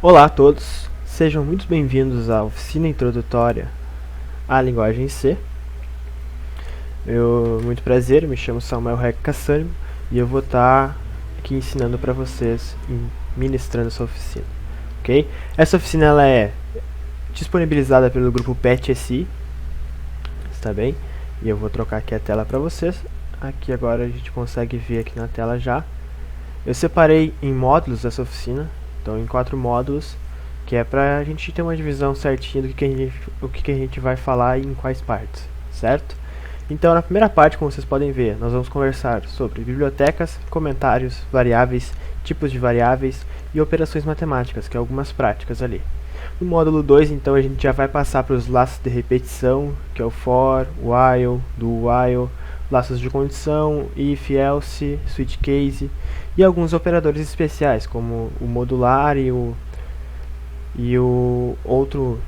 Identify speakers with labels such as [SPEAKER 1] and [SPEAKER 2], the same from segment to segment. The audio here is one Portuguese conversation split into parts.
[SPEAKER 1] Olá a todos, sejam muito bem-vindos à oficina introdutória à linguagem C. Muito prazer, me chamo Samuel Rec Cassânimo e eu vou estar aqui ensinando para vocês e ministrando essa oficina, ok? Essa oficina ela é disponibilizada pelo grupo PET-SI, está bem? E eu vou trocar aqui a tela para vocês. Aqui agora a gente consegue ver aqui na tela já. Eu separei em módulos essa oficina, então em 4 módulos, que é pra a gente ter uma divisão certinha do que a gente vai falar e em quais partes, certo? Então na primeira parte, como vocês podem ver, nós vamos conversar sobre bibliotecas, comentários, variáveis, tipos de variáveis e operações matemáticas, que é algumas práticas ali. No módulo 2, então, a gente já vai passar para os laços de repetição, que é o for, while, do while, laços de condição, if, else, switch case e alguns operadores especiais, como o modular e o outro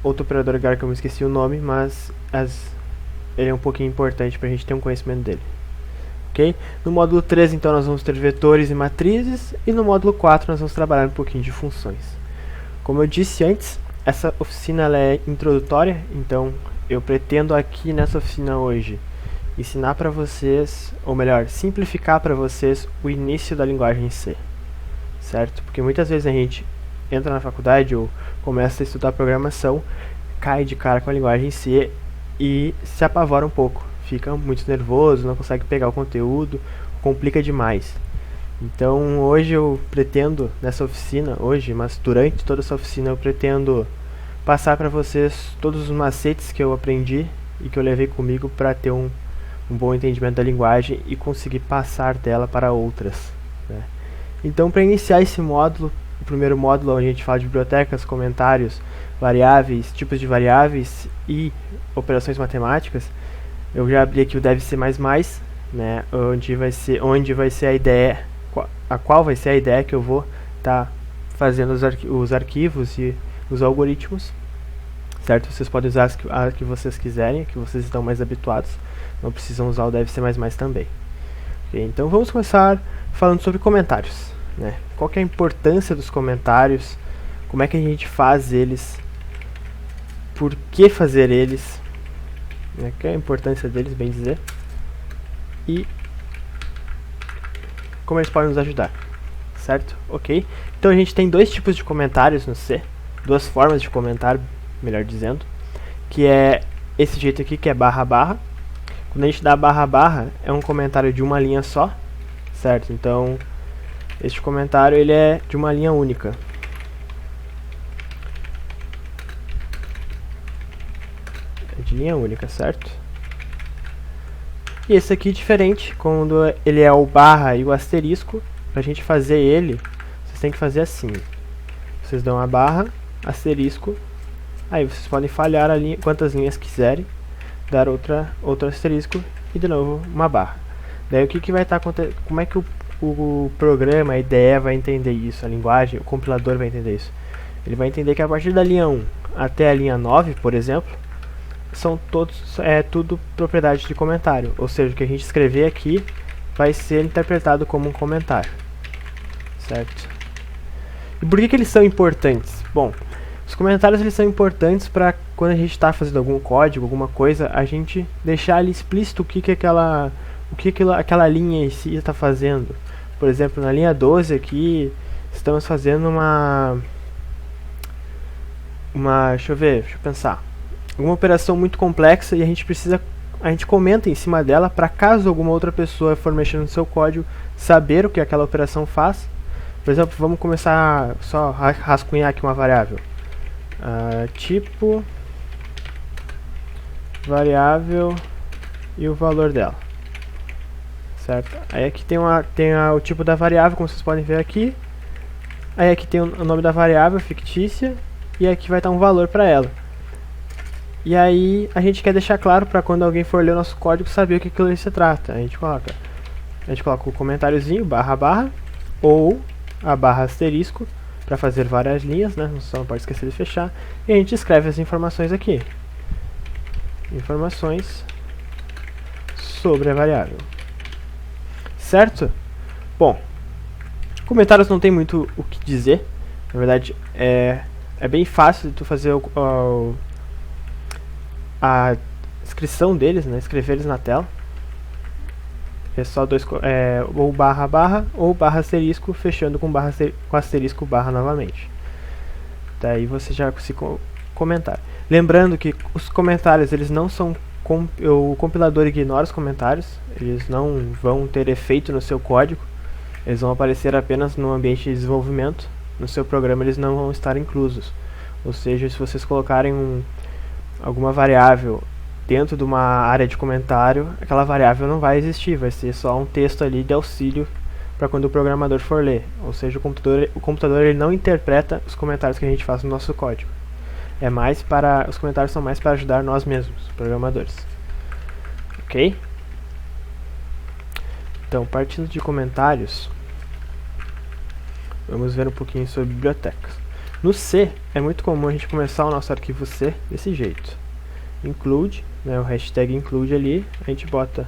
[SPEAKER 1] operador agora que eu me esqueci o nome, mas ele é um pouquinho importante para a gente ter um conhecimento dele. Okay? No módulo 3, então, nós vamos ter vetores e matrizes, e no módulo 4 nós vamos trabalhar um pouquinho de funções. Como eu disse antes, essa oficina ela é introdutória, então eu pretendo aqui nessa oficina hoje ensinar para vocês, ou melhor, simplificar para vocês o início da linguagem C, certo? Porque muitas vezes a gente entra na faculdade ou começa a estudar programação, cai de cara com a linguagem C e se apavora um pouco, fica muito nervoso, não consegue pegar o conteúdo, complica demais. Então hoje eu pretendo, nessa oficina, mas durante toda essa oficina eu pretendo passar para vocês todos os macetes que eu aprendi e que eu levei comigo para ter um bom entendimento da linguagem e conseguir passar dela para outras, né? Então, para iniciar esse módulo, o primeiro módulo onde a gente fala de bibliotecas, comentários, variáveis, tipos de variáveis e operações matemáticas, eu já abri aqui o Dev C++, né, onde vai ser a ideia, qual vai ser a ideia que eu vou estar fazendo os arquivos e os algoritmos, certo? Vocês podem usar a que vocês quiserem, que vocês estão mais habituados, não precisam usar o Dev C++ também. Okay, então vamos começar falando sobre comentários, né? Qual que é a importância dos comentários, como é que a gente faz eles, por que fazer eles, né? Qual é a importância deles, bem dizer, e como eles podem nos ajudar, certo? Ok? Então a gente tem dois tipos de comentários no C, duas formas de comentário, melhor dizendo, que é esse jeito aqui, que é barra barra. Quando a gente dá barra barra, é um comentário de uma linha só, certo? Então, este comentário ele é de uma linha única. É de linha única, certo? E esse aqui é diferente, quando ele é o barra e o asterisco, pra gente fazer ele, vocês têm que fazer assim. Vocês dão a barra, asterisco, aí vocês podem falhar a linha, quantas linhas quiserem, dar outro asterisco e de novo uma barra. Daí o que vai estar acontecendo, como é que o programa, a IDE vai entender isso, a linguagem, o compilador vai entender isso? Ele vai entender que a partir da linha 1 até a linha 9, por exemplo, são tudo propriedade de comentário, ou seja, o que a gente escrever aqui vai ser interpretado como um comentário, certo? E por que eles são importantes? Bom, os comentários eles são importantes para quando a gente está fazendo algum código, alguma coisa, a gente deixar ali explícito o que aquela linha em si está fazendo. Por exemplo, na linha 12 aqui, estamos fazendo deixa eu pensar, uma operação muito complexa e a gente comenta em cima dela para caso alguma outra pessoa for mexendo no seu código, saber o que aquela operação faz. Por exemplo, vamos começar só a rascunhar aqui uma variável. Tipo variável e o valor dela, certo? Aí aqui tem o tipo da variável, como vocês podem ver aqui. Aí aqui tem o nome da variável fictícia e aqui vai estar um valor para ela. E aí a gente quer deixar claro para quando alguém for ler o nosso código saber o que aquilo se trata. A gente coloca o comentáriozinho barra barra ou a barra asterisco para fazer várias linhas, né? Só não pode esquecer de fechar. E a gente escreve as informações aqui. Informações sobre a variável. Certo? Bom, comentários não tem muito o que dizer, Na verdade, é bem fácil de tu fazer a descrição deles, né? Escrever eles na tela. É só ou barra barra ou barra asterisco, fechando com com asterisco barra novamente. Daí você já consegue comentar. Lembrando que os comentários, eles não são o compilador ignora os comentários, eles não vão ter efeito no seu código, eles vão aparecer apenas no ambiente de desenvolvimento. No seu programa eles não vão estar inclusos. Ou seja, se vocês colocarem alguma variável dentro de uma área de comentário, aquela variável não vai existir, vai ser só um texto ali de auxílio para quando o programador for ler. Ou seja, o computador ele não interpreta os comentários que a gente faz no nosso código. Os comentários são mais para ajudar nós mesmos, programadores. Ok? Então, partindo de comentários, vamos ver um pouquinho sobre bibliotecas. No C, é muito comum a gente começar o nosso arquivo C desse jeito. Include, né, o hashtag include ali, a gente bota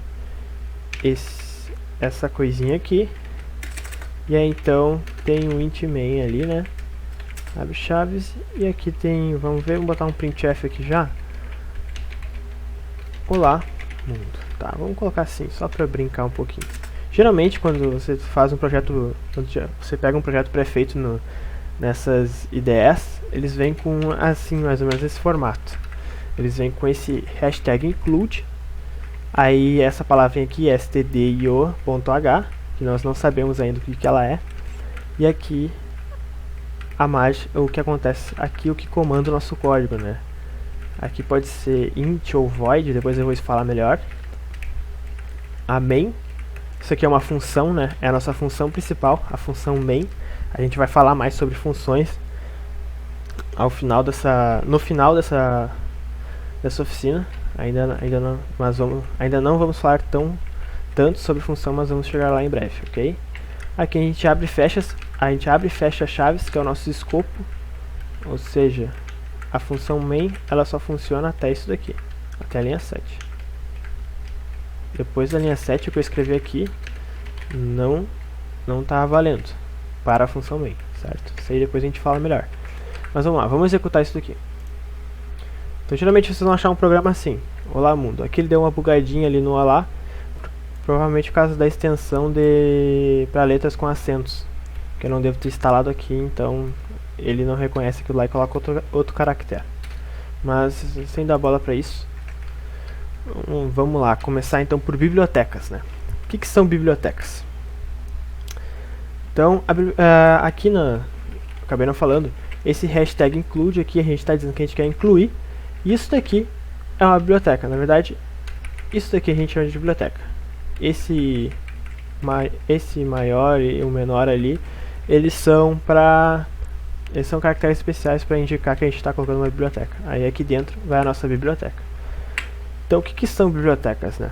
[SPEAKER 1] essa coisinha aqui. E aí então tem um int main ali, né? Abre chaves. E aqui tem, vamos botar um printf aqui já. Olá, mundo. Tá, vamos colocar assim, só para brincar um pouquinho. Geralmente quando você faz um projeto, você pega um projeto pré-feito nessas IDEs, eles vêm com assim, mais ou menos esse formato. Eles vêm com esse hashtag include, aí essa palavrinha aqui, stdio.h, que nós não sabemos ainda o que ela é, e aqui o que acontece aqui, o que comanda o nosso código, né? Aqui pode ser int ou void, depois eu vou falar melhor. A main, isso aqui é uma função, né? É a nossa função principal, a função main. A gente vai falar mais sobre funções no final dessa oficina. Ainda não vamos falar tanto sobre função, mas vamos chegar lá em breve, ok? Aqui a gente abre e fecha chaves, que é o nosso escopo, ou seja, a função main ela só funciona até isso daqui, até a linha 7. Depois da linha 7, o que eu escrevi aqui não está valendo para a função main, certo? Isso aí depois a gente fala melhor. Mas vamos lá, vamos executar isso daqui. Então geralmente vocês vão achar um programa assim, olá mundo. Aqui ele deu uma bugadinha ali no olá, provavelmente por causa da extensão para letras com acentos, que eu não devo ter instalado aqui, então ele não reconhece aquilo lá e coloca outro caractere. Mas sem dar bola para isso, vamos lá, começar então por bibliotecas, né? O que são bibliotecas? Então, aqui acabei não falando, esse hashtag include aqui, a gente está dizendo que a gente quer incluir. Isso daqui é uma biblioteca, na verdade, isso daqui a gente chama de biblioteca. Esse maior e o menor ali, eles são caracteres especiais para indicar que a gente está colocando uma biblioteca. Aí aqui dentro vai a nossa biblioteca. Então o que são bibliotecas, né?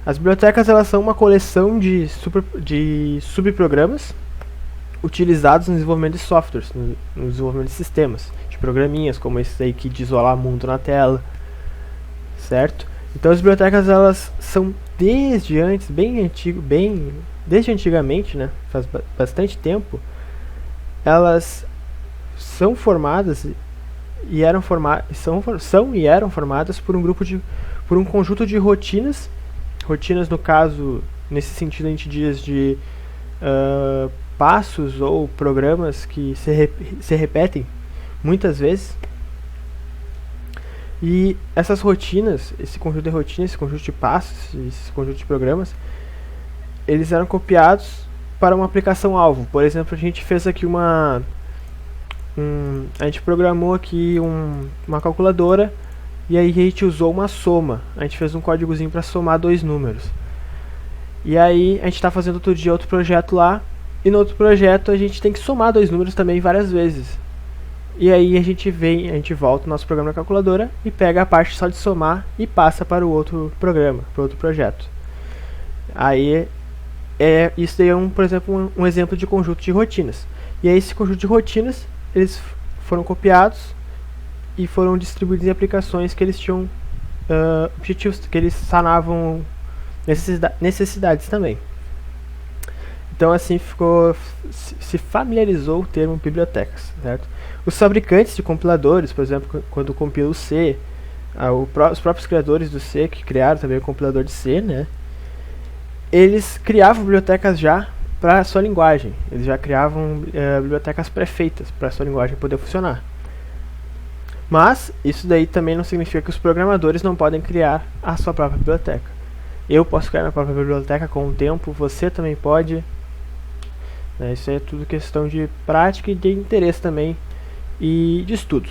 [SPEAKER 1] As bibliotecas elas são uma coleção de subprogramas utilizados no desenvolvimento de softwares, no desenvolvimento de sistemas, de programinhas, como esse aí que diz olá mundo na tela, certo? Então as bibliotecas elas são desde antigamente, né, faz bastante tempo, elas são formadas e eram formadas por um conjunto de rotinas no caso, nesse sentido a gente diz de passos ou programas que se repetem muitas vezes. E essas rotinas, esse conjunto de rotinas, esse conjunto de passos, esse conjunto de programas, eles eram copiados para uma aplicação alvo. Por exemplo, a gente fez aqui a gente programou aqui uma calculadora e aí a gente usou uma soma. A gente fez um códigozinho para somar dois números. E aí a gente está fazendo outro dia outro projeto lá, e no outro projeto a gente tem que somar dois números também várias vezes. E aí a gente volta o nosso programa na calculadora e pega a parte só de somar e passa para o outro programa, para o outro projeto. Aí isso daí é por exemplo, um exemplo de conjunto de rotinas. E aí esse conjunto de rotinas, eles foram copiados e foram distribuídos em aplicações que eles tinham objetivos, que eles sanavam necessidades também. Então assim se familiarizou o termo bibliotecas, certo? Os fabricantes de compiladores, por exemplo, quando compila o C, os próprios criadores do C, que criaram também o compilador de C, né? Eles criavam bibliotecas já para a sua linguagem. Eles já criavam bibliotecas pré-feitas para a sua linguagem poder funcionar. Mas isso daí também não significa que os programadores não podem criar a sua própria biblioteca. Eu posso criar minha própria biblioteca com o tempo, você também pode. Isso é tudo questão de prática e de interesse também e de estudo.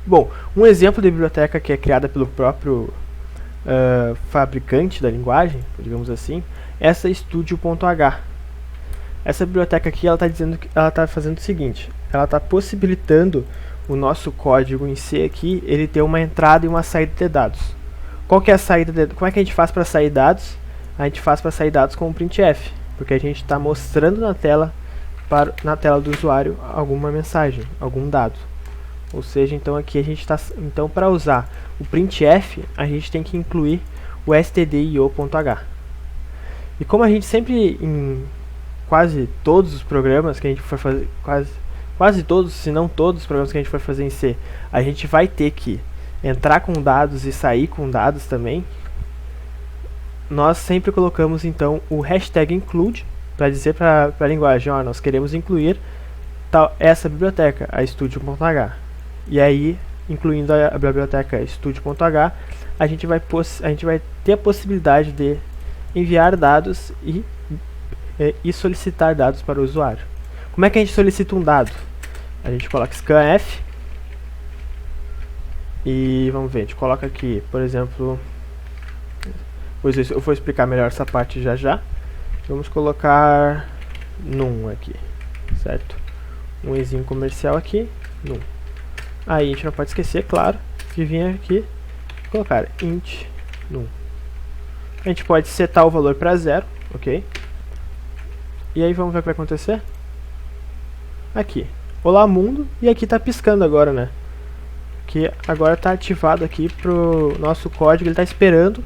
[SPEAKER 1] Bom, um exemplo de biblioteca que é criada pelo próprio fabricante da linguagem, digamos assim, é essa Studio.h. Essa biblioteca aqui, ela está fazendo o seguinte: ela está possibilitando o nosso código em C aqui, ele ter uma entrada e uma saída de dados. Qual que é a saída? Como é que a gente faz para sair dados? A gente faz para sair dados com o printf, porque a gente está mostrando na tela do usuário alguma mensagem, algum dado. Ou seja, então aqui a gente está, então para usar o printf, a gente tem que incluir o stdio.h. E como a gente sempre, em quase todos os programas que a gente for fazer, quase todos, se não todos os programas que a gente for fazer em C, a gente vai ter que entrar com dados e sair com dados também. Nós sempre colocamos então o hashtag include para dizer para a linguagem, ó, nós queremos incluir essa biblioteca, a Studio.h. E aí, incluindo a biblioteca Studio.h, a gente vai ter a possibilidade de enviar dados e solicitar dados para o usuário. Como é que a gente solicita um dado? A gente coloca scanf e vamos ver, a gente coloca aqui, por exemplo, eu vou explicar melhor essa parte já. Vamos colocar num aqui, certo? Um ezinho comercial aqui, num. Aí a gente não pode esquecer, claro, de vir aqui e colocar int num. A gente pode setar o valor para 0, ok? E aí vamos ver o que vai acontecer. Aqui, olá mundo, e aqui está piscando agora, né? Que agora está ativado aqui pro nosso código, ele está esperando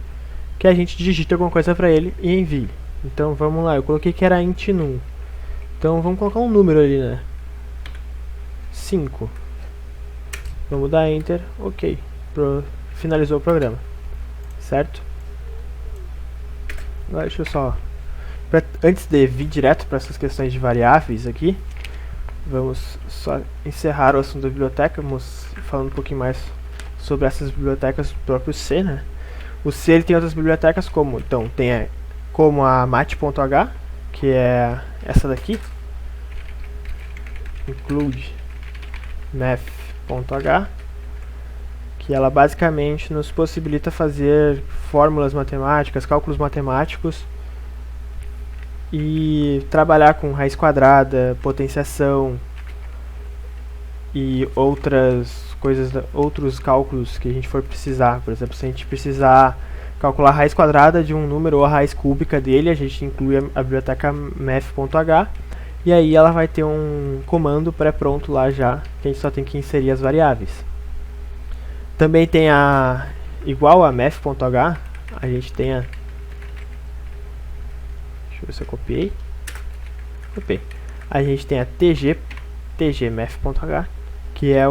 [SPEAKER 1] que a gente digite alguma coisa para ele e envie. Então vamos lá, eu coloquei que era int num. Então vamos colocar um número ali, né? 5. Vamos dar enter, ok. Finalizou o programa, certo? Agora deixa eu só... Antes de vir direto para essas questões de variáveis aqui, vamos só encerrar o assunto da biblioteca, vamos falando um pouquinho mais sobre essas bibliotecas do próprio C, né? O C ele tem outras bibliotecas como, então, como a mat.h, que é essa daqui, include math.h, que ela basicamente nos possibilita fazer fórmulas matemáticas, cálculos matemáticos e trabalhar com raiz quadrada, potenciação e outras coisas, outros cálculos que a gente for precisar. Por exemplo, se a gente precisar calcular a raiz quadrada de um número ou a raiz cúbica dele, a gente inclui a biblioteca math.h e aí ela vai ter um comando pré-pronto lá já, que a gente só tem que inserir as variáveis. Também tem igual a math.h, a gente tem deixa eu ver se eu copiei. A gente tem a tgmath.h, que é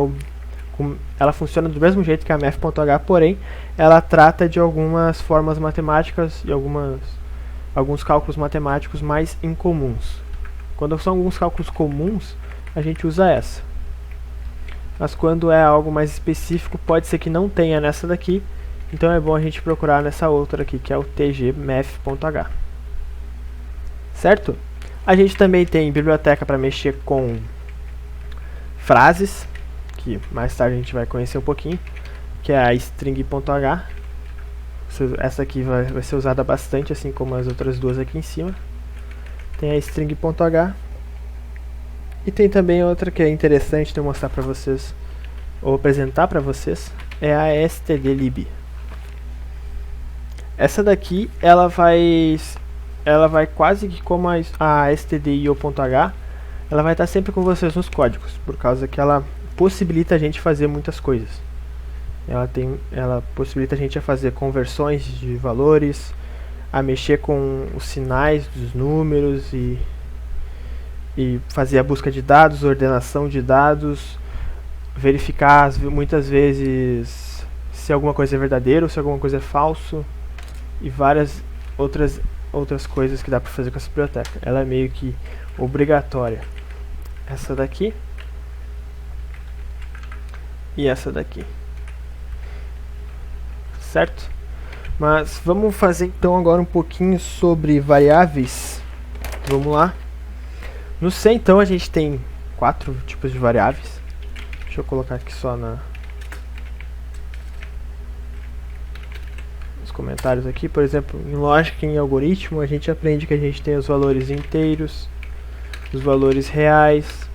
[SPEAKER 1] ela funciona do mesmo jeito que a math.h, porém ela trata de algumas formas matemáticas e alguns cálculos matemáticos mais incomuns. Quando são alguns cálculos comuns, a gente usa essa. Mas quando é algo mais específico, pode ser que não tenha nessa daqui, então é bom a gente procurar nessa outra aqui, que é o tgmath.h. Certo? A gente também tem biblioteca para mexer com frases, que mais tarde a gente vai conhecer um pouquinho, que é a string.h. Essa aqui vai ser usada bastante, assim como as outras duas aqui em cima. Tem a string.h. E tem também outra que é interessante de eu mostrar para vocês, ou apresentar para vocês, é a stdlib. Essa daqui, ela vai quase que como a stdio.h, ela vai estar sempre com vocês nos códigos, por causa que ela possibilita a gente fazer muitas coisas. Ela possibilita a gente a fazer conversões de valores, a mexer com os sinais dos números e fazer a busca de dados, ordenação de dados, verificar muitas vezes se alguma coisa é verdadeira ou se alguma coisa é falso, e várias outras coisas que dá para fazer com essa biblioteca. Ela é meio que obrigatória. Essa daqui e essa daqui, certo? Mas vamos fazer então agora um pouquinho sobre variáveis. Vamos lá. No C então a gente tem 4 tipos de variáveis. Deixa eu colocar aqui só nos comentários aqui. Por exemplo, em lógica e em algoritmo a gente aprende que a gente tem os valores inteiros, os valores reais,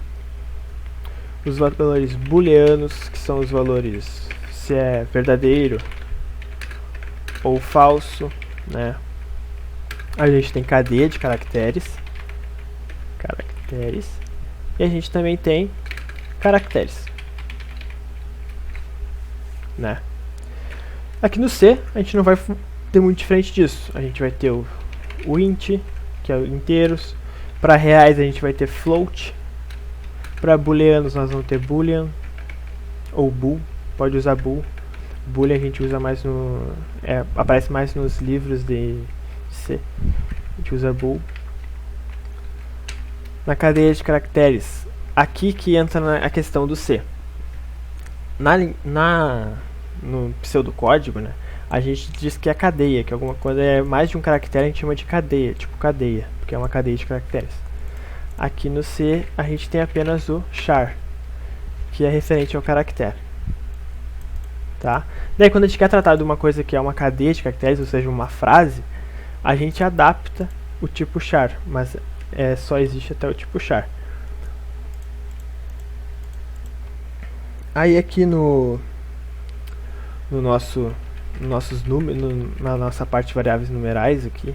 [SPEAKER 1] os valores booleanos, que são os valores se é verdadeiro ou falso, né? A gente tem cadeia de caracteres, e a gente também tem caracteres, né? Aqui no C a gente não vai ter muito diferente disso. A gente vai ter o int, que é o inteiros. Para reais a gente vai ter float. Para booleanos nós vamos ter boolean ou bool, pode usar bool. Boolean a gente usa mais aparece mais nos livros de C. A gente usa bool. Na cadeia de caracteres, aqui que entra a questão do C. No pseudocódigo, né, a gente diz que é cadeia, que alguma coisa é mais de um caractere, a gente chama de cadeia, tipo cadeia, porque é uma cadeia de caracteres. Aqui no C a gente tem apenas o char, que é referente ao caractere. Tá? Daí quando a gente quer tratar de uma coisa que é uma cadeia de caracteres, ou seja, uma frase, a gente adapta o tipo char, mas só existe até o tipo char. Aí aqui na nossa parte de variáveis numerais aqui,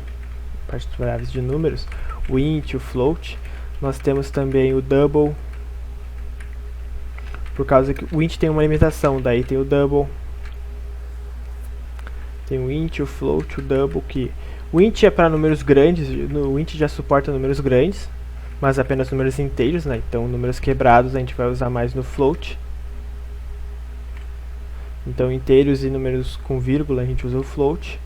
[SPEAKER 1] parte de variáveis de números, o int, o float, nós temos também o double, por causa que o int tem uma limitação, daí tem o double, tem o int, o float, o double, que o int é para números grandes, o int já suporta números grandes, mas apenas números inteiros, né? Então números quebrados a gente vai usar mais no float. Então inteiros e números com vírgula a gente usa o float.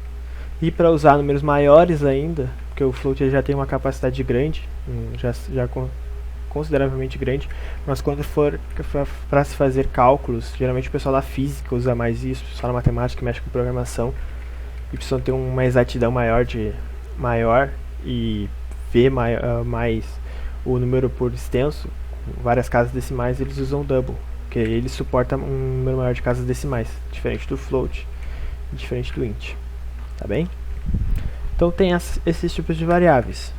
[SPEAKER 1] E para usar números maiores ainda, porque o float ele já tem uma capacidade grande, já consideravelmente grande, mas quando for para se fazer cálculos, geralmente o pessoal da física usa mais isso, o pessoal da matemática que mexe com programação, e precisa ter uma exatidão maior e ver mais o número por extenso, várias casas decimais, eles usam double, porque ele suporta um número maior de casas decimais, diferente do float, diferente do int, tá bem? Então tem esses tipos de variáveis.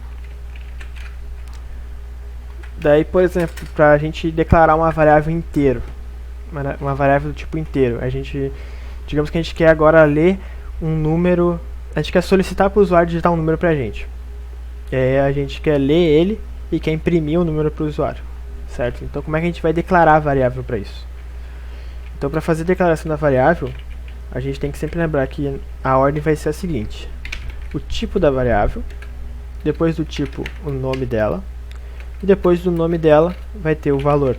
[SPEAKER 1] Daí, por exemplo, para a gente declarar uma variável inteiro, uma variável do tipo inteiro, digamos que a gente quer agora ler um número, a gente quer solicitar para o usuário digitar um número para a gente. E aí a gente quer ler ele e quer imprimir o número para o usuário, certo? Então como é que a gente vai declarar a variável para isso? Então para fazer a declaração da variável, a gente tem que sempre lembrar que a ordem vai ser a seguinte: o tipo da variável, depois do tipo o nome dela, e depois do nome dela vai ter o valor,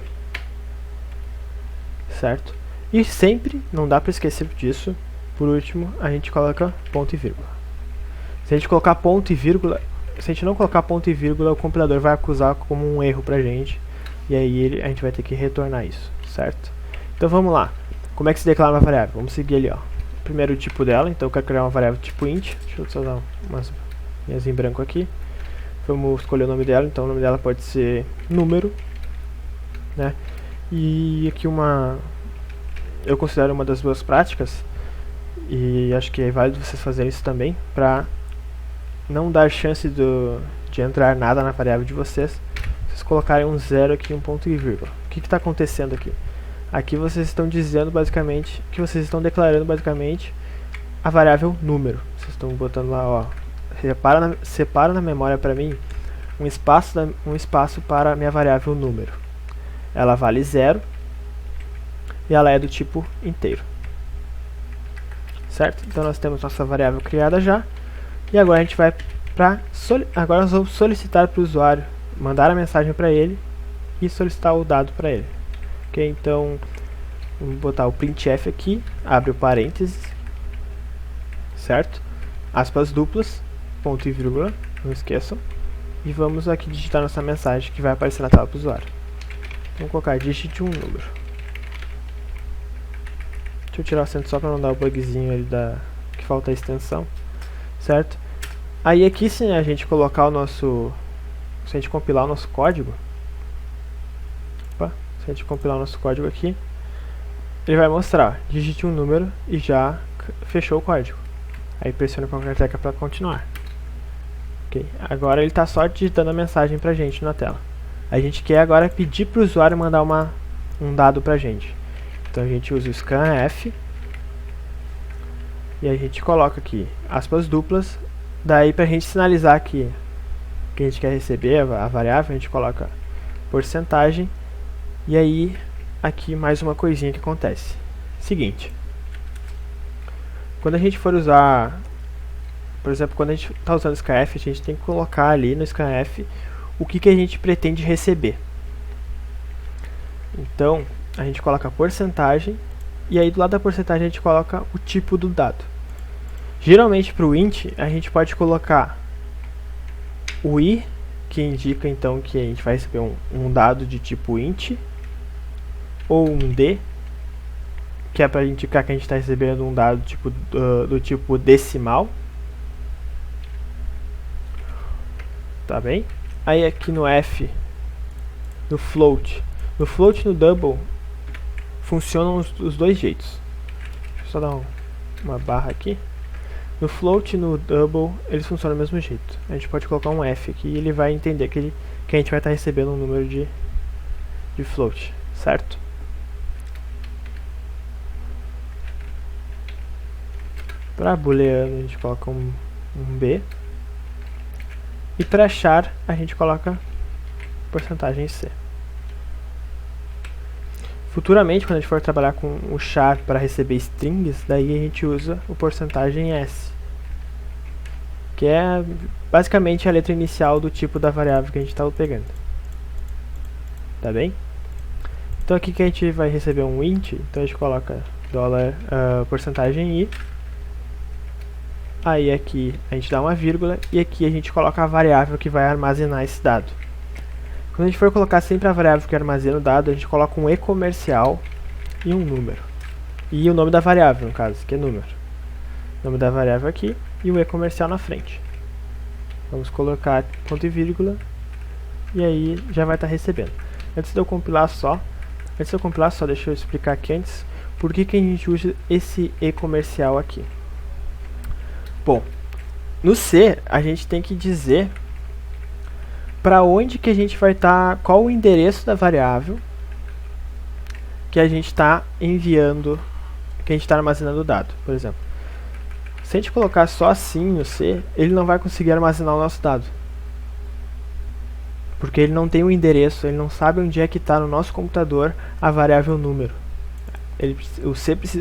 [SPEAKER 1] certo? E sempre, não dá para esquecer disso, por último, a gente coloca ponto e vírgula. Se a gente colocar ponto e vírgula, se a gente não colocar ponto e vírgula, o compilador vai acusar como um erro pra gente, e aí a gente vai ter que retornar isso, certo? Então vamos lá. Como é que se declara uma variável? Vamos seguir ali, ó. Primeiro o tipo dela, então eu quero criar uma variável tipo int. Deixa eu só dar umas linhas em branco aqui. Vamos escolher o nome dela, então o nome dela pode ser número, né? E aqui eu considero uma das boas práticas, e acho que é válido vocês fazerem isso também, para não dar chance de entrar nada na variável de vocês colocarem um zero aqui, um ponto e vírgula. O que está acontecendo aqui? Aqui vocês estão dizendo basicamente que vocês estão declarando basicamente a variável número. Vocês estão botando lá, ó, separa na memória para mim um espaço para a minha variável número. Ela vale 0 e ela é do tipo inteiro, certo? Então nós temos nossa variável criada já, E agora a gente vai para agora nós vamos solicitar para o usuário, mandar a mensagem para ele e solicitar o dado para ele. Ok, então vamos botar o printf aqui, abre o parênteses, certo? Aspas duplas, ponto e vírgula, não esqueçam. E vamos aqui digitar nossa mensagem que vai aparecer na tela para o usuário. Vamos colocar digite um número. Deixa eu tirar o acento só para não dar o bugzinho ali que falta a extensão, certo? Aí aqui, se a gente colocar o nosso, se a gente compilar o nosso código, se a gente compilar o nosso código aqui, ele vai mostrar, digite um número e já fechou o código. Aí pressiona qualquer tecla para continuar. Ok, agora ele está só digitando a mensagem para a gente na tela. A gente quer agora pedir para o usuário mandar um dado para a gente. Então a gente usa o scanf e a gente coloca aqui aspas duplas. Daí para a gente sinalizar que a gente quer receber a variável, a gente coloca porcentagem. E aí aqui mais uma coisinha que acontece. Seguinte, quando a gente for usar, por exemplo, quando a gente está usando o scanf, a gente tem que colocar ali no scanf o que a gente pretende receber. Então a gente coloca a porcentagem e aí do lado da porcentagem a gente coloca o tipo do dado. Geralmente para o int a gente pode colocar o i, que indica então que a gente vai receber um dado de tipo int, ou um d, que é para indicar que a gente está recebendo um dado do tipo decimal. Tá bem? Aí aqui no f, no float e no double funcionam os dois jeitos. Deixa eu só dar uma barra aqui. No float e no double eles funcionam do mesmo jeito. A gente pode colocar um f aqui e ele vai entender que a gente vai estar recebendo um número de float, certo? Para booleano a gente coloca um b. E para char a gente coloca porcentagem C. Futuramente, quando a gente for trabalhar com o char para receber strings, daí a gente usa o porcentagem S, que é basicamente a letra inicial do tipo da variável que a gente estava pegando. Tá bem? Então aqui que a gente vai receber um int, então a gente coloca porcentagem i. Aí aqui a gente dá uma vírgula e aqui a gente coloca a variável que vai armazenar esse dado. Quando a gente for colocar sempre a variável que armazena o dado, a gente coloca um e comercial e um número. E o nome da variável, no caso, que é número. O nome da variável aqui e o e comercial na frente. Vamos colocar ponto e vírgula e aí já vai estar recebendo. Antes de eu compilar só, deixa eu explicar aqui antes por que a gente usa esse e comercial aqui. Bom, no C a gente tem que dizer para onde que a gente vai estar, qual o endereço da variável que a gente está enviando, que a gente está armazenando o dado. Por exemplo, se a gente colocar só assim no C, ele não vai conseguir armazenar o nosso dado. Porque ele não tem um endereço, ele não sabe onde é que está no nosso computador a variável número.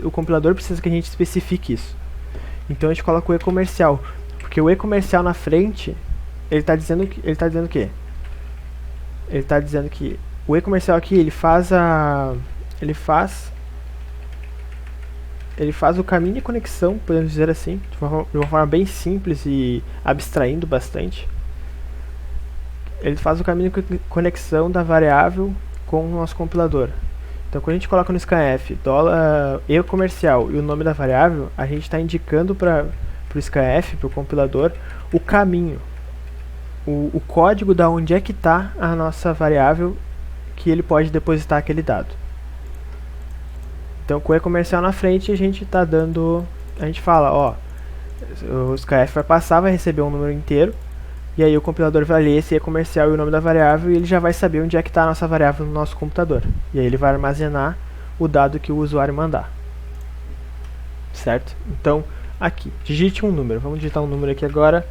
[SPEAKER 1] O compilador precisa que a gente especifique isso. Então a gente coloca o e comercial, porque o e comercial na frente, ele está dizendo o quê? Ele está dizendo que o e comercial aqui, ele faz o caminho de conexão, podemos dizer assim, de uma forma bem simples e abstraindo bastante. Ele faz o caminho de conexão da variável com o nosso compilador. Então quando a gente coloca no scanf e comercial e o nome da variável, a gente está indicando para o scanf, para o compilador, o caminho, o código da onde é que está a nossa variável que ele pode depositar aquele dado. Então com o e comercial na frente a gente está dando, a gente fala, ó, o scanf vai passar, vai receber um número inteiro, e aí o compilador vai ler esse e comercial e o nome da variável e ele já vai saber onde é que está a nossa variável no nosso computador. E aí ele vai armazenar o dado que o usuário mandar. Certo? Então, aqui, digite um número. Vamos digitar um número aqui agora.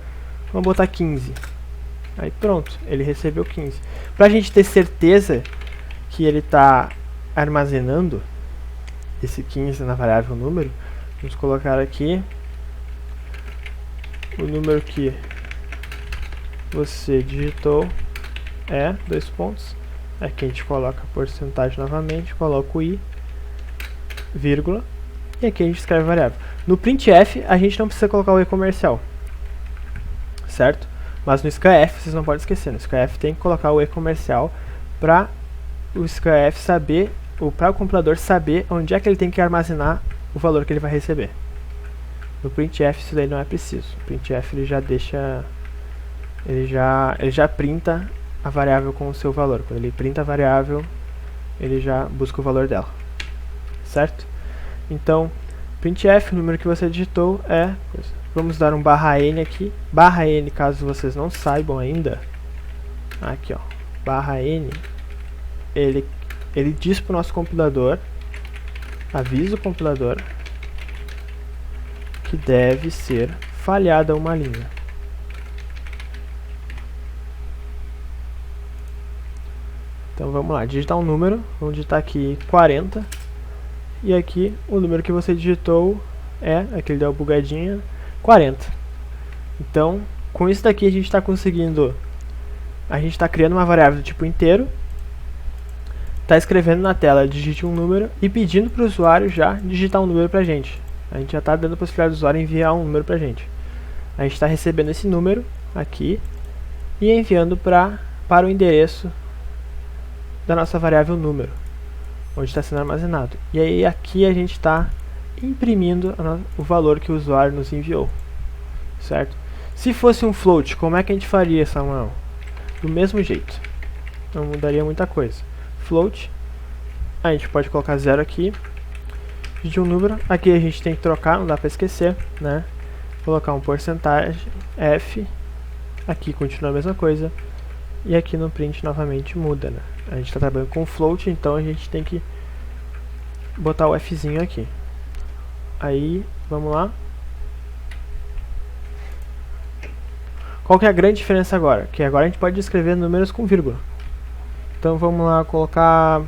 [SPEAKER 1] Vamos botar 15. Aí pronto, ele recebeu 15. Para a gente ter certeza que ele está armazenando esse 15 na variável número, vamos colocar aqui o número que você digitou é, dois pontos, aqui a gente coloca a porcentagem novamente, coloca o i, vírgula, e aqui a gente escreve a variável. No printf, a gente não precisa colocar o e comercial, certo? Mas no scanf, vocês não podem esquecer, no scanf tem que colocar o e comercial para o scanf saber, ou para o compilador saber onde é que ele tem que armazenar o valor que ele vai receber. No printf isso daí não é preciso. O printf ele já deixa, ele já printa a variável com o seu valor. Quando ele printa a variável, ele já busca o valor dela, certo? Então, printf, o número que você digitou é, vamos dar um /n aqui, /n caso vocês não saibam ainda, aqui ó, /n, ele diz para o nosso compilador, avisa o compilador que deve ser falhada uma linha. Então vamos lá, digitar um número, vamos digitar aqui 40, e aqui o número que você digitou é, aqui ele deu uma bugadinha, 40. Então, com isso daqui a gente está conseguindo, a gente está criando uma variável do tipo inteiro, está escrevendo na tela, digite um número e pedindo para o usuário já digitar um número para a gente. A gente já está dando a possibilidade do usuário enviar um número para a gente. A gente está recebendo esse número aqui e enviando para o endereço da nossa variável número, onde está sendo armazenado. E aí aqui a gente está imprimindo o valor que o usuário nos enviou, certo? Se fosse um float, como é que a gente faria, Samuel? Do mesmo jeito, não mudaria muita coisa. Float, a gente pode colocar 0 aqui, de um número, aqui a gente tem que trocar, não dá para esquecer, né? Colocar um porcentagem, f, aqui continua a mesma coisa, e aqui no print novamente muda, né? A gente está trabalhando com float, então a gente tem que botar o fzinho aqui. Aí, vamos lá. Qual que é a grande diferença agora? Que agora a gente pode escrever números com vírgula. Então vamos lá colocar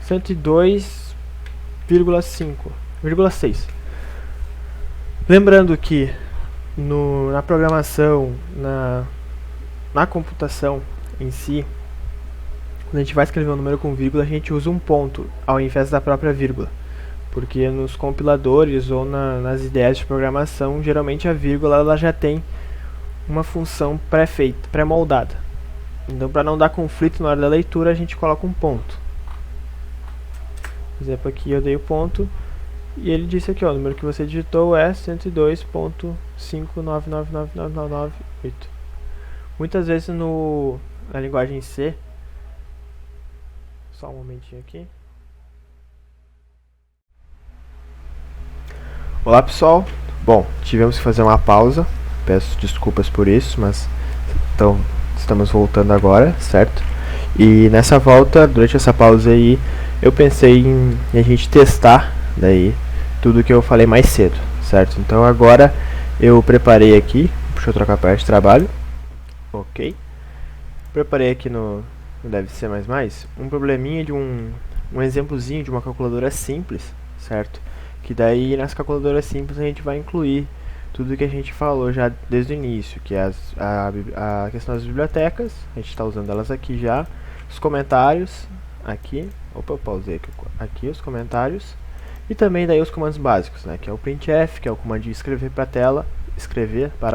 [SPEAKER 1] 102,6. Lembrando que na programação, na computação em si, quando a gente vai escrever um número com vírgula, a gente usa um ponto ao invés da própria vírgula. Porque nos compiladores ou nas ideias de programação, geralmente a vírgula ela já tem uma função pré-feita, pré-moldada. Então, para não dar conflito na hora da leitura, a gente coloca um ponto. Por exemplo, aqui eu dei o ponto e ele disse aqui, ó, o número que você digitou é 102.5999998. Muitas vezes na linguagem C, só um momentinho aqui. Olá pessoal, bom, tivemos que fazer uma pausa, peço desculpas por isso, mas então estamos voltando agora, certo? E nessa volta, durante essa pausa aí, eu pensei em a gente testar daí tudo que eu falei mais cedo, certo? Então agora eu preparei aqui, deixa eu trocar a parte de trabalho, ok? Preparei aqui no Deve Ser Mais um probleminha de um exemplozinho de uma calculadora simples, certo? Que daí nas calculadoras simples a gente vai incluir tudo que a gente falou já desde o início, que é a questão das bibliotecas, a gente está usando elas aqui já, os comentários, aqui, opa, eu pausei aqui os comentários, e também daí os comandos básicos, né, que é o printf, que é o comando de escrever para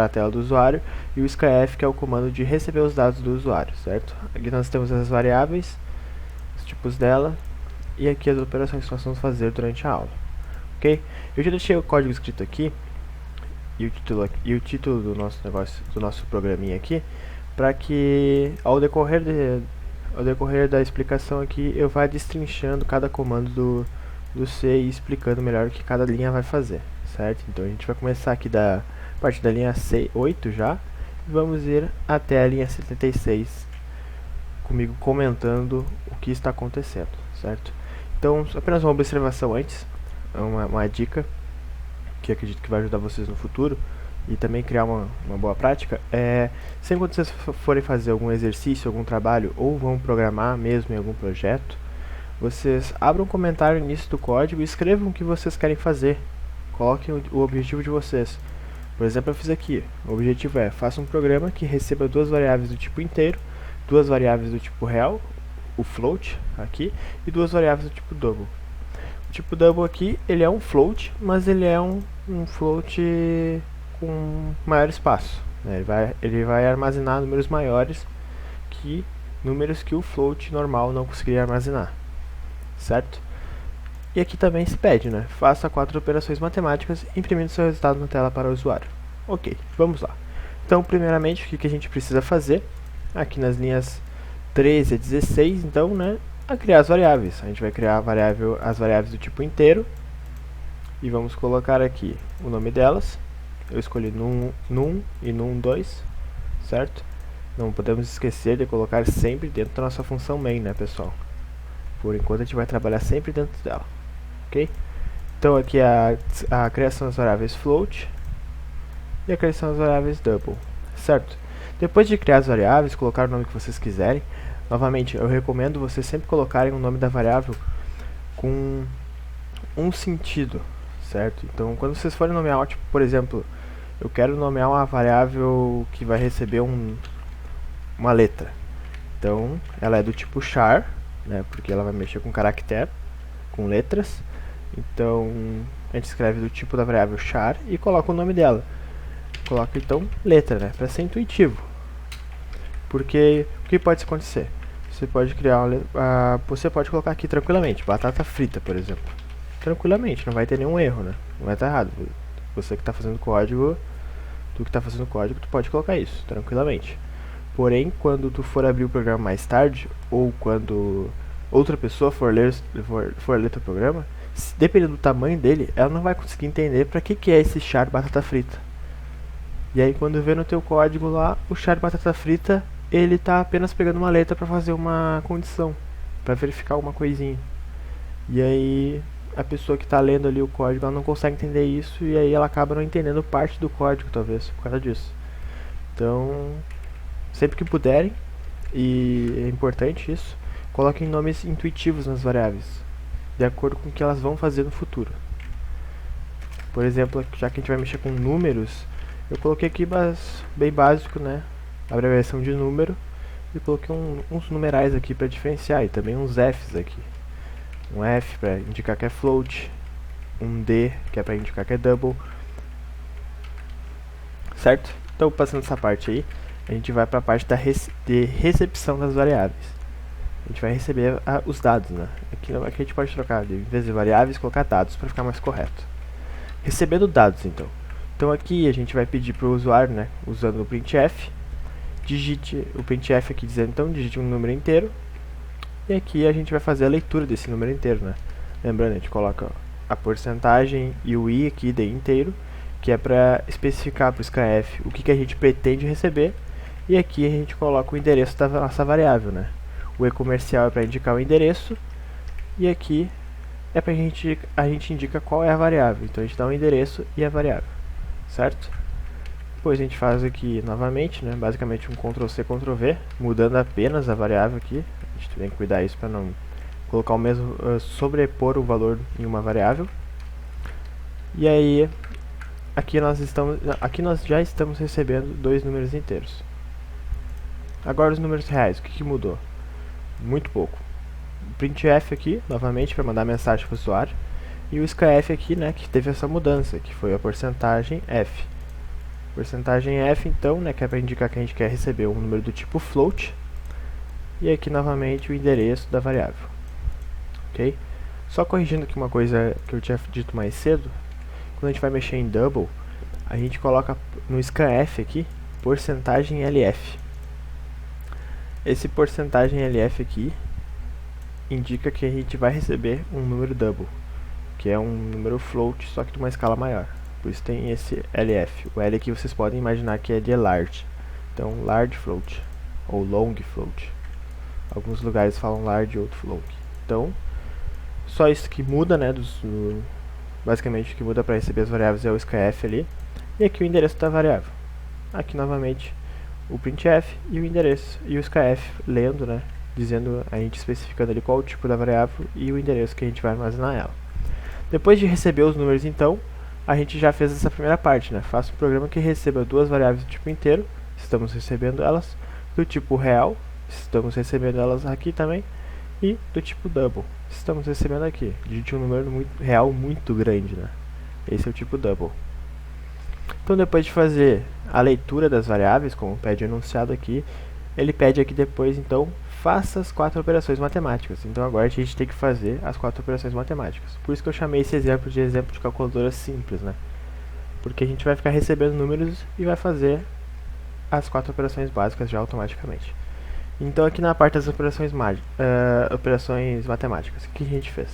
[SPEAKER 1] a tela do usuário, e o scanf, que é o comando de receber os dados do usuário, certo? Aqui nós temos as variáveis, os tipos dela, e aqui as operações que nós vamos fazer durante a aula. Ok? Eu já deixei o código escrito aqui e o título do nosso negócio, do nosso programinha aqui, para que ao decorrer da explicação aqui eu vá destrinchando cada comando do C e explicando melhor o que cada linha vai fazer, certo? Então a gente vai começar aqui da parte da linha C8 já e vamos ir até a linha 76 comigo comentando o que está acontecendo, certo? Então apenas uma observação antes, uma dica que acredito que vai ajudar vocês no futuro e também criar uma boa prática, sempre quando vocês forem fazer algum exercício, algum trabalho ou vão programar mesmo em algum projeto, vocês abram um comentário no início do código e escrevam o que vocês querem fazer, coloquem o objetivo de vocês, Por exemplo, eu fiz aqui, o objetivo é, faça um programa que receba duas variáveis do tipo inteiro, duas variáveis do tipo real, o float aqui, e duas variáveis do tipo double. O tipo double aqui, ele é um float, mas ele é um float com maior espaço, né? Ele vai armazenar números maiores que números que o float normal não conseguiria armazenar, certo? E aqui também se pede, né? Faça 4 operações matemáticas imprimindo seu resultado na tela para o usuário. Ok, vamos lá. Então, primeiramente, o que a gente precisa fazer? Aqui nas linhas 13 a 16, então, né? A criar as variáveis. A gente vai criar as variáveis do tipo inteiro. E vamos colocar aqui o nome delas. Eu escolhi num e num2, certo? Não podemos esquecer de colocar sempre dentro da nossa função main, né, pessoal? Por enquanto a gente vai trabalhar sempre dentro dela, ok? Então aqui é a criação das variáveis float e a criação das variáveis double, certo? Depois de criar as variáveis, colocar o nome que vocês quiserem, novamente eu recomendo vocês sempre colocarem o nome da variável com um sentido, certo? Então quando vocês forem nomear, tipo, por exemplo, eu quero nomear uma variável que vai receber uma letra, então ela é do tipo char, né, porque ela vai mexer com caractere, com letras. Então a gente escreve do tipo da variável char e coloca o nome dela. Coloca então letra, né, para ser intuitivo. Porque o que pode acontecer? Você pode criar você pode colocar aqui tranquilamente, batata frita, por exemplo. Tranquilamente, não vai ter nenhum erro, né? Não vai estar errado. Você que está fazendo código, tu pode colocar isso tranquilamente. Porém, quando tu for abrir o programa mais tarde, ou quando outra pessoa for ler teu programa, dependendo do tamanho dele, ela não vai conseguir entender para que é esse char batata frita. E aí quando vê no teu código lá, o char batata frita, ele tá apenas pegando uma letra para fazer uma condição, para verificar alguma coisinha. E aí a pessoa que está lendo ali o código, ela não consegue entender isso, e aí ela acaba não entendendo parte do código, talvez, por causa disso. Então, sempre que puderem, e é importante isso, coloquem nomes intuitivos nas variáveis, de acordo com o que elas vão fazer no futuro. Por exemplo, já que a gente vai mexer com números, eu coloquei aqui bem básico, né, a abreviação de número, e coloquei uns numerais aqui para diferenciar, e também uns Fs aqui. Um F para indicar que é float, um D que é para indicar que é double, certo? Então, passando essa parte aí, a gente vai para a parte de recepção das variáveis. A gente vai receber os dados, né? Aqui a gente pode trocar, em vez de variáveis, colocar dados para ficar mais correto. Recebendo dados, então. Então aqui a gente vai pedir para o usuário, né, usando o printf, digite o printf aqui dizendo, então, digite um número inteiro. E aqui a gente vai fazer a leitura desse número inteiro, né? Lembrando, a gente coloca a porcentagem e o i aqui de inteiro, que é para especificar para o scanf o que a gente pretende receber. E aqui a gente coloca o endereço da nossa variável, né? O e-comercial é para indicar o endereço, e aqui é para a gente indica qual é a variável. Então a gente dá o endereço e a variável, certo? Depois a gente faz aqui novamente, né? Basicamente um Ctrl+C, Ctrl+V, mudando apenas a variável aqui. A gente tem que cuidar isso para não colocar o mesmo, sobrepor o valor em uma variável. E aí aqui nós já estamos recebendo dois números inteiros. Agora os números reais, o que mudou? Muito pouco. O printf aqui, novamente, para mandar mensagem para o usuário. E o scanf aqui, né, que teve essa mudança, que foi a porcentagem f. Porcentagem f, então, né, que é para indicar que a gente quer receber um número do tipo float. E aqui, novamente, o endereço da variável. Ok? Só corrigindo aqui uma coisa que eu tinha dito mais cedo. Quando a gente vai mexer em double, a gente coloca no scanf aqui, porcentagem lf. Esse porcentagem lf aqui indica que a gente vai receber um número double, que é um número float, só que de uma escala maior. Por isso tem esse lf. O L aqui vocês podem imaginar que é de large. Então, large float, ou long float. Alguns lugares falam large, outro float. Então, só isso que muda, né, basicamente o que muda para receber as variáveis é o scanf ali. E aqui o endereço da variável. Aqui novamente o printf e o endereço. E o scanf lendo, né, dizendo, a gente especificando ali qual o tipo da variável e o endereço que a gente vai armazenar ela. Depois de receber os números, então, a gente já fez essa primeira parte, né? Faça um programa que receba duas variáveis do tipo inteiro, estamos recebendo elas, do tipo real, estamos recebendo elas aqui também, e do tipo double, estamos recebendo aqui, de um número real muito grande, né? Esse é o tipo double. Então, depois de fazer a leitura das variáveis, como pede o enunciado aqui, ele pede aqui depois, então, faça as 4 operações matemáticas. Então, agora a gente tem que fazer as 4 operações matemáticas. Por isso que eu chamei esse exemplo de calculadora simples, né? Porque a gente vai ficar recebendo números e vai fazer as 4 operações básicas já automaticamente. Então, aqui na parte das operações matemáticas, o que a gente fez?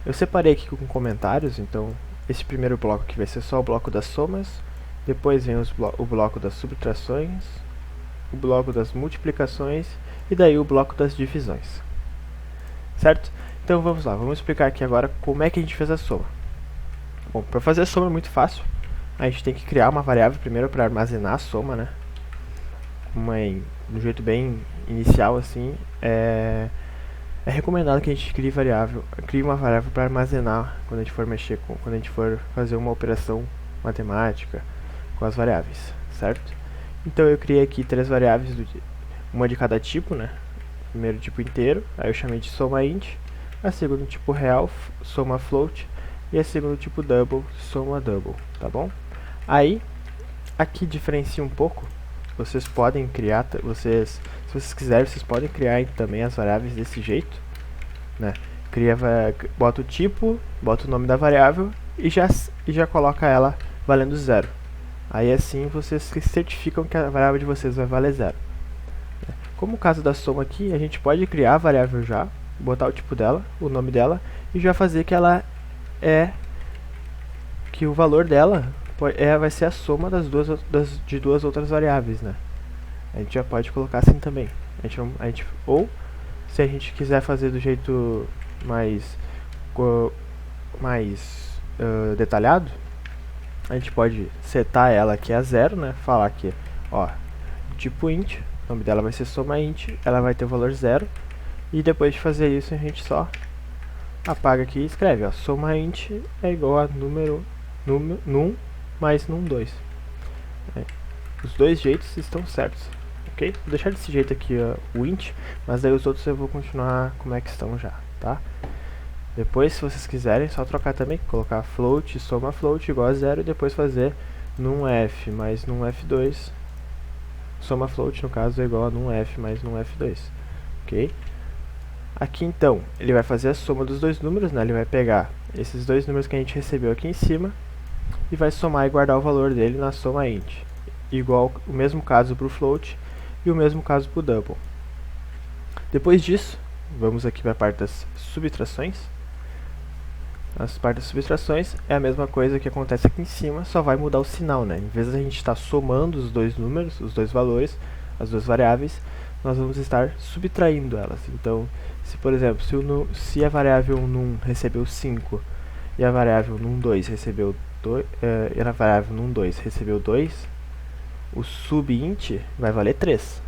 [SPEAKER 1] Eu separei aqui com comentários, então esse primeiro bloco aqui vai ser só o bloco das somas, depois vem o bloco das subtrações, o bloco das multiplicações e daí o bloco das divisões. Certo? Então vamos lá, vamos explicar aqui agora como é que a gente fez a soma. Bom, para fazer a soma é muito fácil. A gente tem que criar uma variável primeiro para armazenar a soma, né? De um jeito bem inicial assim, é recomendado que a gente crie uma variável para armazenar quando a gente for quando a gente for fazer uma operação matemática com as variáveis, certo? Então eu criei aqui 3 variáveis, uma de cada tipo, né? Primeiro tipo inteiro, aí eu chamei de soma int, a segunda tipo real, soma float, e a segunda tipo double, soma double, tá bom? Aí, aqui diferencia um pouco, vocês podem criar, se vocês quiserem, vocês podem criar também as variáveis desse jeito, né? Bota o tipo, bota o nome da variável e já coloca ela valendo 0. Aí assim vocês certificam que a variável de vocês vai valer 0. Como o caso da soma aqui, a gente pode criar a variável já, botar o tipo dela, o nome dela, e já fazer que ela que o valor dela vai ser a soma de duas outras variáveis, né? A gente já pode colocar assim também. Ou, se a gente quiser fazer do jeito mais detalhado, a gente pode setar ela aqui a 0, né? Falar que, ó, tipo int, o nome dela vai ser soma int, ela vai ter o valor 0. E depois de fazer isso, a gente só apaga aqui e escreve, ó, soma int é igual a num mais num2. Os dois jeitos estão certos, ok? Vou deixar desse jeito aqui o int, mas daí os outros eu vou continuar como é que estão já, tá? Depois, se vocês quiserem, é só trocar também, colocar float, soma float igual a 0 e depois fazer num f mais num f2, soma float no caso é igual a num f mais num f2, ok? Aqui então, ele vai fazer a soma dos dois números, né? Ele vai pegar esses dois números que a gente recebeu aqui em cima e vai somar e guardar o valor dele na soma int. Igual o mesmo caso para o float e o mesmo caso para o double. Depois disso, vamos aqui para a parte das subtrações. As partes das subtrações é a mesma coisa que acontece aqui em cima, só vai mudar o sinal, né? Em vez de a gente estar somando os dois números, os dois valores, as duas variáveis, nós vamos estar subtraindo elas. Então, se por exemplo, se a variável num recebeu 5 e a variável num2 recebeu 2, o subint vai valer 3.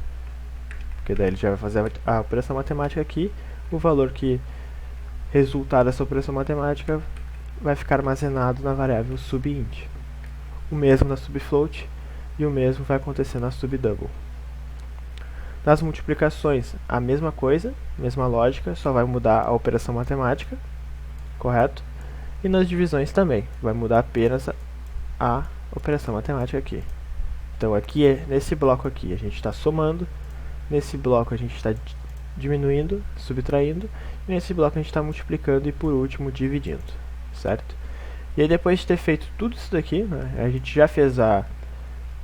[SPEAKER 1] Porque daí ele já vai fazer a operação matemática aqui, o valor que resultar dessa operação matemática vai ficar armazenado na variável subint. O mesmo na subfloat e o mesmo vai acontecer na subdouble. Nas multiplicações, a mesma coisa, mesma lógica, só vai mudar a operação matemática, correto? E nas divisões também, vai mudar apenas a operação matemática aqui. Então aqui, nesse bloco aqui, a gente está somando, nesse bloco a gente está diminuindo, subtraindo, e nesse bloco a gente está multiplicando e por último dividindo, certo? E aí depois de ter feito tudo isso daqui, né, a gente já fez a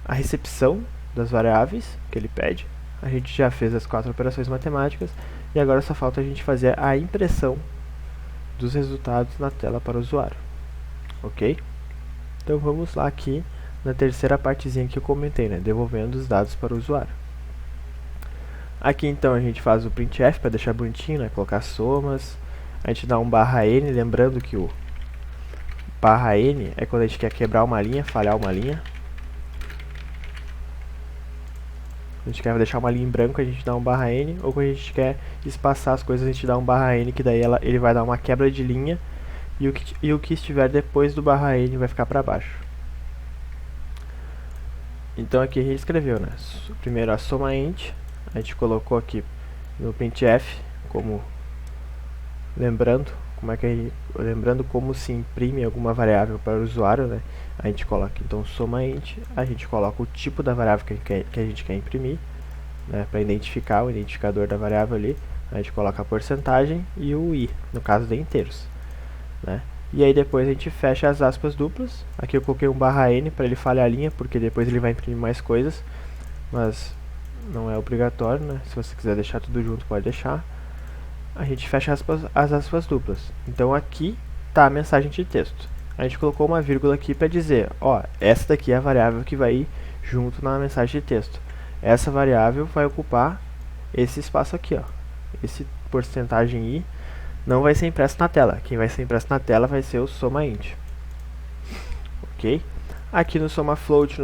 [SPEAKER 1] recepção das variáveis que ele pede, a gente já fez as 4 operações matemáticas e agora só falta a gente fazer a impressão dos resultados na tela para o usuário, ok? Então vamos lá aqui na terceira partezinha que eu comentei, né, devolvendo os dados para o usuário. Aqui então a gente faz o printf para deixar bonitinho, né, colocar somas, a gente dá um /n, lembrando que o /n é quando a gente quer quebrar uma linha, falhar uma linha. A gente quer deixar uma linha em branco, a gente dá um /n, ou quando a gente quer espaçar as coisas, a gente dá um /n, que daí ele vai dar uma quebra de linha e o que estiver depois do barra n vai ficar para baixo. Então aqui a gente escreveu, né? Primeiro a soma int, a gente colocou aqui no printf, como lembrando como se imprime alguma variável para o usuário, né? A gente coloca então soma int, a gente coloca o tipo da variável que a gente quer imprimir, né? Para identificar o identificador da variável ali, a gente coloca a porcentagem e o i, no caso de inteiros, né? E aí depois a gente fecha as aspas duplas. Aqui eu coloquei um barra n para ele falhar a linha, porque depois ele vai imprimir mais coisas, mas não é obrigatório, né? Se você quiser deixar tudo junto, pode deixar. A gente fecha as aspas duplas. Então aqui está a mensagem de texto. A gente colocou uma vírgula aqui para dizer, ó, essa daqui é a variável que vai ir junto na mensagem de texto. Essa variável vai ocupar esse espaço aqui, ó. Esse porcentagem i não vai ser impresso na tela. Quem vai ser impresso na tela vai ser o soma int. Ok? Aqui no soma float,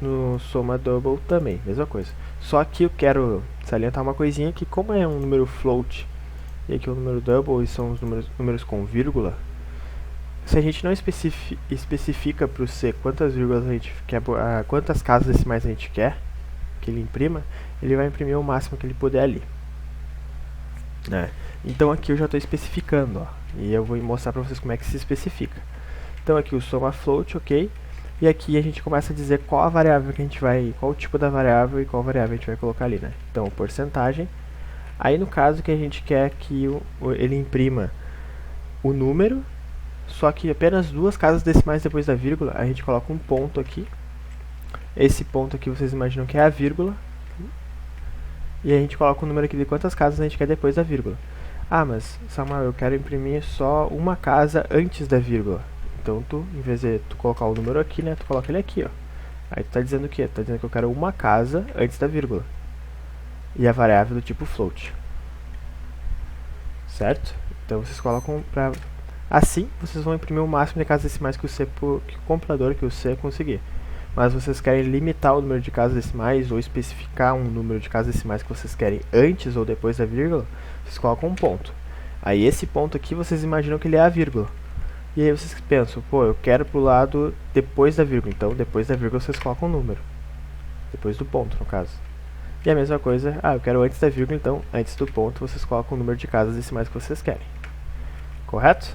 [SPEAKER 1] no soma double também, mesma coisa. Só que eu quero salientar uma coisinha que, como é um número float e aqui é um número double e são os números com vírgula, se a gente não especifica para o C quantas vírgulas a gente quer, quantas casas decimais a gente quer que ele imprima, ele vai imprimir o máximo que ele puder ali, né? Então aqui eu já estou especificando, ó, e eu vou mostrar para vocês como é que se especifica. Então aqui o soma float, ok? E aqui a gente começa a dizer qual a variável que a gente vai, qual o tipo da variável e qual variável a gente vai colocar ali, né? Então porcentagem. Aí no caso que a gente quer que ele imprima o número, só que apenas duas casas decimais depois da vírgula, a gente coloca um ponto aqui. Esse ponto aqui vocês imaginam que é a vírgula. E a gente coloca o número aqui de quantas casas a gente quer depois da vírgula. Ah, mas Samuel, eu quero imprimir só uma casa antes da vírgula. Então tu, em vez de tu colocar o número aqui, né, tu coloca ele aqui, ó. Aí tu tá dizendo o quê? Tu tá dizendo que eu quero uma casa antes da vírgula. E a variável do tipo float. Certo? Então vocês colocam pra... Assim, vocês vão imprimir o máximo de casas decimais que o compilador, que o C conseguir. Mas vocês querem limitar o número de casas decimais ou especificar um número de casas decimais que vocês querem antes ou depois da vírgula, vocês colocam um ponto. Aí esse ponto aqui vocês imaginam que ele é a vírgula. E aí vocês pensam, pô, eu quero pro lado depois da vírgula. Então depois da vírgula vocês colocam um número. Depois do ponto, no caso. E a mesma coisa, eu quero antes da vírgula, então antes do ponto vocês colocam o número de casas decimais que vocês querem. Correto?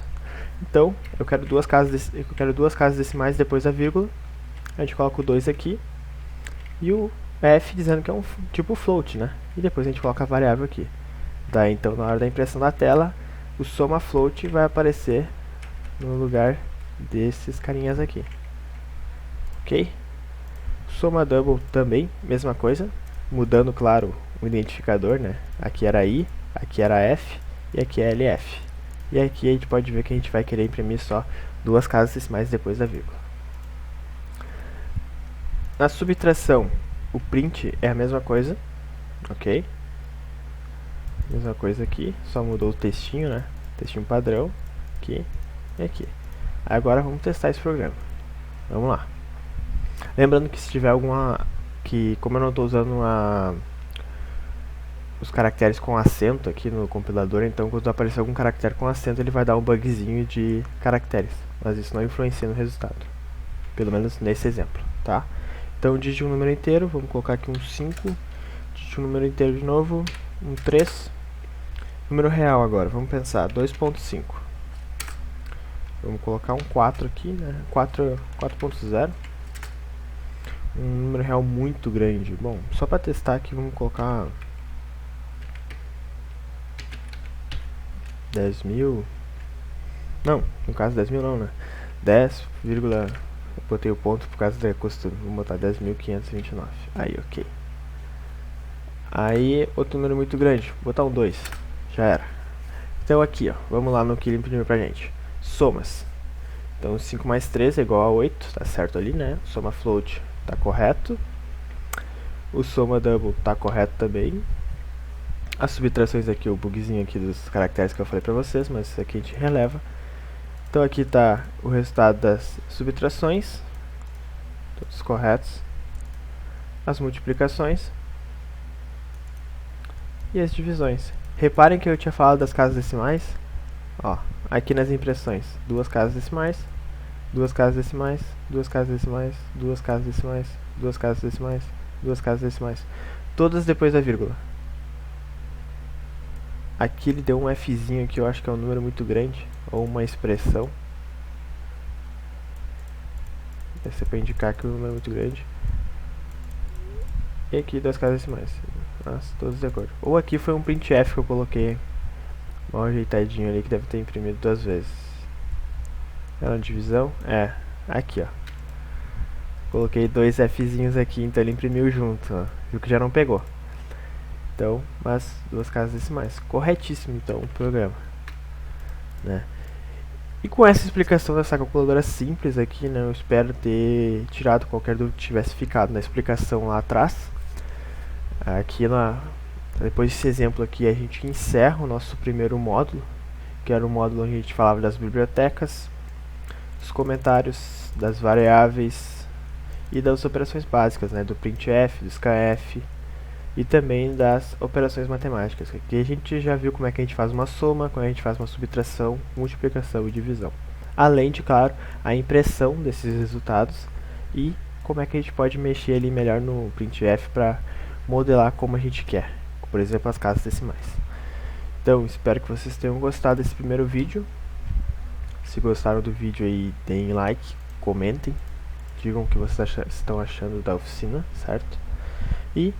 [SPEAKER 1] Então, eu quero duas casas decimais depois da vírgula. A gente coloca o 2 aqui. E o f dizendo que é um tipo float, né? E depois a gente coloca a variável aqui. Daí, então, na hora da impressão da tela, o soma float vai aparecer no lugar desses carinhas aqui. Ok? Soma double também, mesma coisa. Mudando, claro, o identificador, né? Aqui era I, aqui era F e aqui é LF. E aqui a gente pode ver que a gente vai querer imprimir só duas casas decimais depois da vírgula. Na subtração, o print é a mesma coisa, ok? Mesma coisa aqui, só mudou o textinho, né? Textinho padrão, aqui e aqui. Agora vamos testar esse programa. Vamos lá. Lembrando que se tiver alguma... como eu não estou usando os caracteres com acento aqui no compilador, então quando aparecer algum caractere com acento ele vai dar um bugzinho de caracteres, mas isso não influencia no resultado, pelo menos nesse exemplo, tá? Então digite um número inteiro, vamos colocar aqui um 5, digite um número inteiro de novo, um 3, número real agora, vamos pensar, 2.5, vamos colocar um 4 aqui, né? 4.0, um número real muito grande. Bom, só para testar aqui, vamos colocar 10.000. Não, no caso 10.000 não, né? 10, botei o ponto por causa da costume. Vamos botar 10.529. Aí, ok. Aí, outro número muito grande. Vou botar um 2. Já era. Então aqui, ó. Vamos lá no que ele imprimiu pra gente. Somas. Então 5 mais 3 é igual a 8. Tá certo ali, né? Soma float tá correto. O soma double tá correto também. As subtrações aqui, o bugzinho aqui dos caracteres que eu falei pra vocês, mas isso aqui a gente releva. Então aqui tá o resultado das subtrações, todos corretos. As multiplicações e as divisões. Reparem que eu tinha falado das casas decimais. Ó, aqui nas impressões, duas casas decimais, duas casas decimais, duas casas decimais, duas casas decimais, duas casas decimais, duas casas decimais, todas depois da vírgula. Aqui ele deu um Fzinho que eu acho que é um número muito grande, ou uma expressão. Esse é para indicar que o número é muito grande. E aqui duas casas decimais. Nossa, todos de acordo. Ou aqui foi um printf que eu coloquei mal ajeitadinho ali, que deve ter imprimido duas vezes. É uma divisão? É, aqui ó. Coloquei dois Fzinhos aqui, então ele imprimiu junto, ó. Viu que já não pegou. Então, mas duas casas decimais. Corretíssimo então o programa, né? E com essa explicação dessa calculadora simples aqui, né, eu espero ter tirado qualquer dúvida que tivesse ficado na explicação lá atrás. Aqui depois desse exemplo aqui a gente encerra o nosso primeiro módulo, que era o módulo onde a gente falava das bibliotecas, dos comentários, das variáveis e das operações básicas, né, do printf, do scanf e também das operações matemáticas. Aqui a gente já viu como é que a gente faz uma soma, como é que a gente faz uma subtração, multiplicação e divisão. Além de, claro, a impressão desses resultados e como é que a gente pode mexer ali melhor no printf para modelar como a gente quer, por exemplo, as casas decimais. Então, espero que vocês tenham gostado desse primeiro vídeo. Se gostaram do vídeo aí, deem like, comentem, digam o que vocês estão achando da oficina, certo? E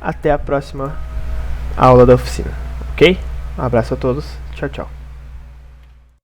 [SPEAKER 1] até a próxima aula da oficina, ok? Um abraço a todos, tchau, tchau.